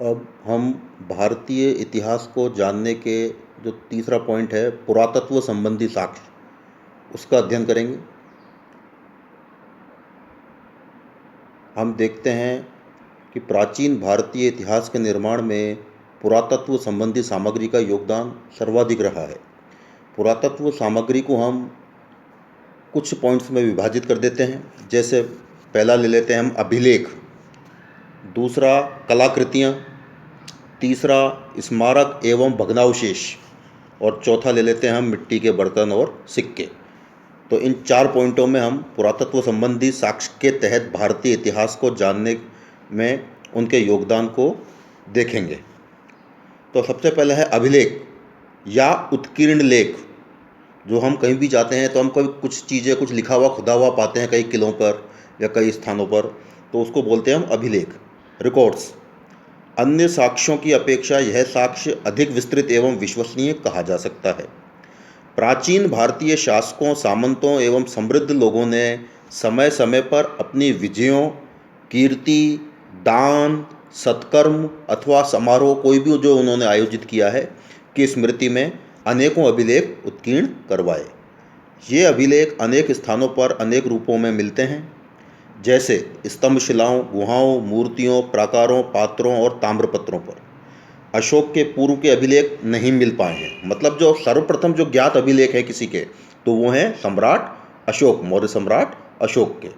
अब हम भारतीय इतिहास को जानने के जो तीसरा पॉइंट है पुरातत्व संबंधी साक्ष्य, उसका अध्ययन करेंगे। हम देखते हैं कि प्राचीन भारतीय इतिहास के निर्माण में पुरातत्व संबंधी सामग्री का योगदान सर्वाधिक रहा है। पुरातत्व सामग्री को हम कुछ पॉइंट्स में विभाजित कर देते हैं। जैसे पहला ले लेते हैं हम अभिलेख, दूसरा कलाकृतियाँ, तीसरा स्मारक एवं भग्नावशेष और चौथा ले लेते हैं हम मिट्टी के बर्तन और सिक्के। तो इन 4 पॉइंटों में हम पुरातत्व संबंधी साक्ष्य के तहत भारतीय इतिहास को जानने में उनके योगदान को देखेंगे। तो सबसे पहले है अभिलेख या उत्कीर्ण लेख। जो हम कहीं भी जाते हैं तो हम कोई कुछ चीज़ें, कुछ लिखा हुआ खुदा हुआ पाते हैं कई किलों पर या कई स्थानों पर, तो उसको बोलते हैं हम अभिलेख, रिकॉर्ड्स। अन्य साक्ष्यों की अपेक्षा यह साक्ष्य अधिक विस्तृत एवं विश्वसनीय कहा जा सकता है। प्राचीन भारतीय शासकों, सामंतों एवं समृद्ध लोगों ने समय समय पर अपनी विजयों, कीर्ति, दान, सत्कर्म अथवा समारोह कोई भी जो उन्होंने आयोजित किया है की स्मृति में अनेकों अभिलेख उत्कीर्ण करवाए। ये अभिलेख अनेक स्थानों पर अनेक रूपों में मिलते हैं, जैसे स्तंभ शिलाओं, गुहाओं, मूर्तियों, प्राकारों, पात्रों और ताम्रपत्रों पर। अशोक के पूर्व के अभिलेख नहीं मिल पाए हैं। मतलब जो सर्वप्रथम जो ज्ञात अभिलेख है किसी के, तो वो हैं सम्राट अशोक, मौर्य सम्राट अशोक के।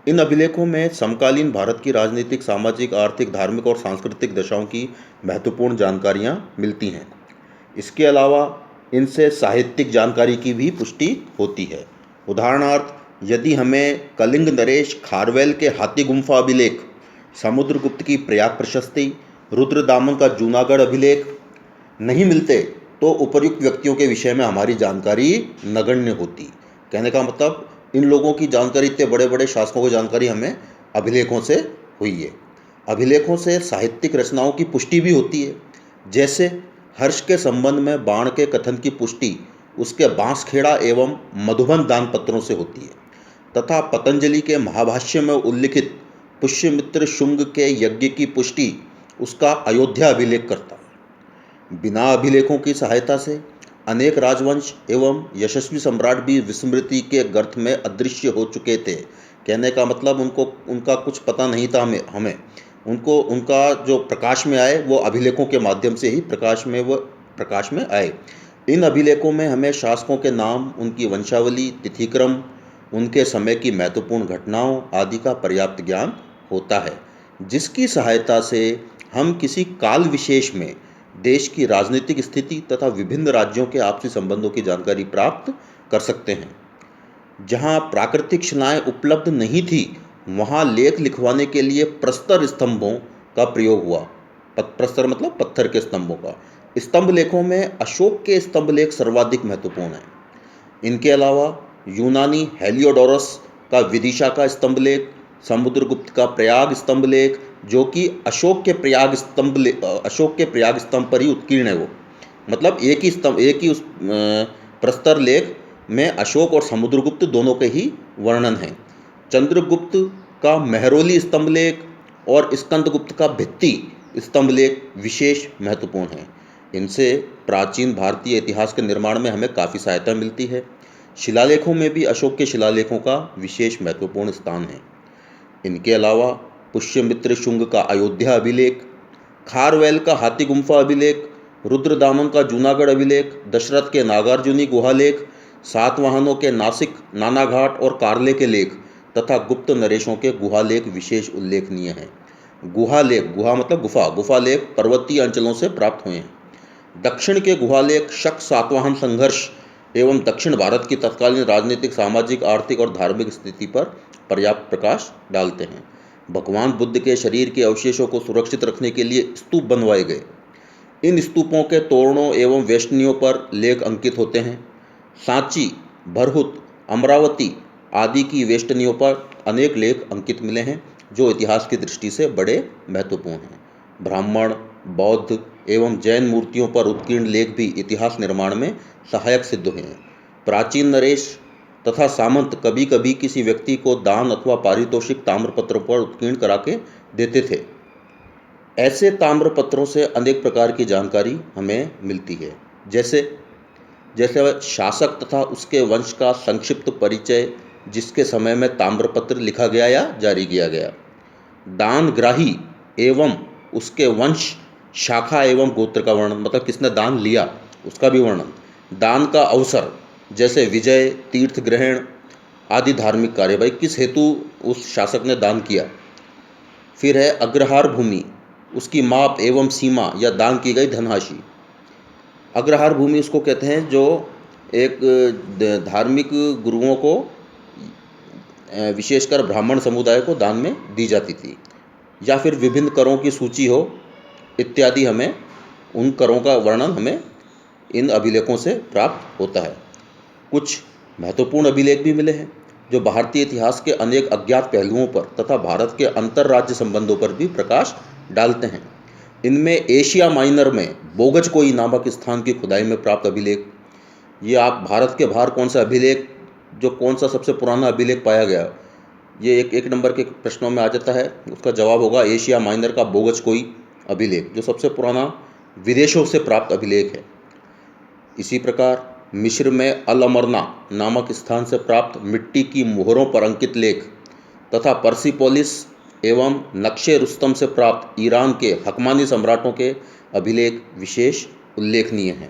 इन अभिलेखों में समकालीन भारत की राजनीतिक, सामाजिक, आर्थिक, धार्मिक और सांस्कृतिक दशाओं की महत्वपूर्ण जानकारियाँ मिलती हैं। इसके अलावा इनसे साहित्यिक जानकारी की भी पुष्टि होती है। उदाहरणार्थ, यदि हमें कलिंग नरेश खारवेल के हाथी गुम्फा अभिलेख, समुद्रगुप्त की प्रयाग प्रशस्ति, रुद्रदामन का जूनागढ़ अभिलेख नहीं मिलते, तो उपर्युक्त व्यक्तियों के विषय में हमारी जानकारी नगण्य होती। कहने का मतलब, इन लोगों की जानकारी, इतने बड़े बड़े शासकों की जानकारी हमें अभिलेखों से हुई है। अभिलेखों से साहित्यिक रचनाओं की पुष्टि भी होती है। जैसे हर्ष के संबंध में बाण के कथन की पुष्टि उसके बांसखेड़ा एवं मधुबन दान पत्रों से होती है, तथा पतंजलि के महाभाष्य में उल्लिखित पुष्यमित्र शुंग के यज्ञ की पुष्टि उसका अयोध्या अभिलेख करता है। बिना अभिलेखों की सहायता से अनेक राजवंश एवं यशस्वी सम्राट भी विस्मृति के गर्त में अदृश्य हो चुके थे। कहने का मतलब, उनका कुछ पता नहीं था हमें उनको, उनका जो प्रकाश में आए वो अभिलेखों के माध्यम से ही प्रकाश में आए। इन अभिलेखों में हमें शासकों के नाम, उनकी वंशावली, तिथिक्रम, उनके समय की महत्वपूर्ण घटनाओं आदि का पर्याप्त ज्ञान होता है, जिसकी सहायता से हम किसी काल विशेष में देश की राजनीतिक स्थिति तथा विभिन्न राज्यों के आपसी संबंधों की जानकारी प्राप्त कर सकते हैं। जहाँ प्राकृतिक शिलाएं उपलब्ध नहीं थी, वहाँ लेख लिखवाने के लिए प्रस्तर स्तंभों का प्रयोग हुआ। प्रस्तर मतलब पत्थर के स्तंभों का। स्तंभ लेखों में अशोक के स्तंभ लेख सर्वाधिक महत्वपूर्ण हैं। इनके अलावा यूनानी हेलियोडोरस का विदिशा का स्तंभ लेख, समुद्रगुप्त का प्रयाग स्तंभ लेख, जो कि अशोक के प्रयाग स्तंभ पर ही उत्कीर्ण है। वो मतलब एक ही उस प्रस्तर लेख में अशोक और समुद्रगुप्त दोनों के ही वर्णन हैं। चंद्रगुप्त का मेहरौली स्तंभ लेख और स्कंदगुप्त का भित्ति स्तंभ लेख विशेष महत्वपूर्ण हैं। इनसे प्राचीन भारतीय इतिहास के निर्माण में हमें काफ़ी सहायता मिलती है। शिलालेखों में भी अशोक के शिलालेखों का विशेष महत्वपूर्ण स्थान है। इनके अलावा पुष्यमित्र शुंग का अयोध्या अभिलेख, खारवेल का हाथी गुम्फा अभिलेख, रुद्रदामन का जूनागढ़ अभिलेख, दशरथ के नागार्जुनी गुहालेख, सातवाहनों के नासिक, नानाघाट और कार्ले के लेख तथा गुप्त नरेशों के गुहालेख विशेष उल्लेखनीय हैं। गुहालेख, गुहा मतलब गुफा, गुफालेख पर्वतीय अंचलों से प्राप्त हुए हैं। दक्षिण के गुहालेख शक सातवाहन संघर्ष एवं दक्षिण भारत की तत्कालीन राजनीतिक, सामाजिक, आर्थिक और धार्मिक स्थिति पर पर्याप्त प्रकाश डालते हैं। भगवान बुद्ध के शरीर के अवशेषों को सुरक्षित रखने के लिए स्तूप बनवाए गए। इन स्तूपों के तोरणों एवं वेष्टनियों पर लेख अंकित होते हैं। सांची, भरहुत, अमरावती आदि की वेष्टनियों पर अनेक लेख अंकित मिले हैं, जो इतिहास की दृष्टि से बड़े महत्वपूर्ण हैं। ब्राह्मण, बौद्ध एवं जैन मूर्तियों पर उत्कीर्ण लेख भी इतिहास निर्माण में सहायक सिद्ध हुए हैं। प्राचीन नरेश तथा सामंत कभी कभी किसी व्यक्ति को दान अथवा पारितोषिक ताम्रपत्रों पर उत्कीर्ण करा के देते थे। ऐसे ताम्रपत्रों से अनेक प्रकार की जानकारी हमें मिलती है। जैसे जैसे वह शासक तथा उसके वंश का संक्षिप्त परिचय, जिसके समय में ताम्रपत्र लिखा गया या जारी किया गया। दानग्राही एवं उसके वंश, शाखा एवं गोत्र का वर्णन, मतलब किसने दान लिया उसका भी वर्णन। दान का अवसर, जैसे विजय, तीर्थ ग्रहण आदि धार्मिक कार्य, भाई किस हेतु उस शासक ने दान किया। फिर है अग्रहार भूमि, उसकी माप एवं सीमा या दान की गई धनराशि। अग्रहार भूमि उसको कहते हैं जो एक धार्मिक गुरुओं को, विशेषकर ब्राह्मण समुदाय को दान में दी जाती थी। या फिर विभिन्न करों की सूची हो इत्यादि, हमें उन करों का वर्णन हमें इन अभिलेखों से प्राप्त होता है। कुछ महत्वपूर्ण अभिलेख भी मिले हैं जो भारतीय इतिहास के अनेक अज्ञात पहलुओं पर तथा भारत के अंतर्राज्य संबंधों पर भी प्रकाश डालते हैं। इनमें एशिया माइनर में बोगजकोई नामक स्थान की खुदाई में प्राप्त अभिलेख, ये आप भारत के बाहर कौन सा अभिलेख, जो कौन सा सबसे पुराना अभिलेख पाया गया, ये एक नंबर के प्रश्नों में आ जाता है। उसका जवाब होगा एशिया माइनर का बोगजकोई अभिलेख, जो सबसे पुराना विदेशों से प्राप्त अभिलेख है। इसी प्रकार मिस्र में अल अमरना नामक स्थान से प्राप्त मिट्टी की मोहरों पर अंकित लेख तथा पर्सिपोलिस एवं नक्शे रुस्तम से प्राप्त ईरान के हकमानी सम्राटों के अभिलेख विशेष उल्लेखनीय हैं।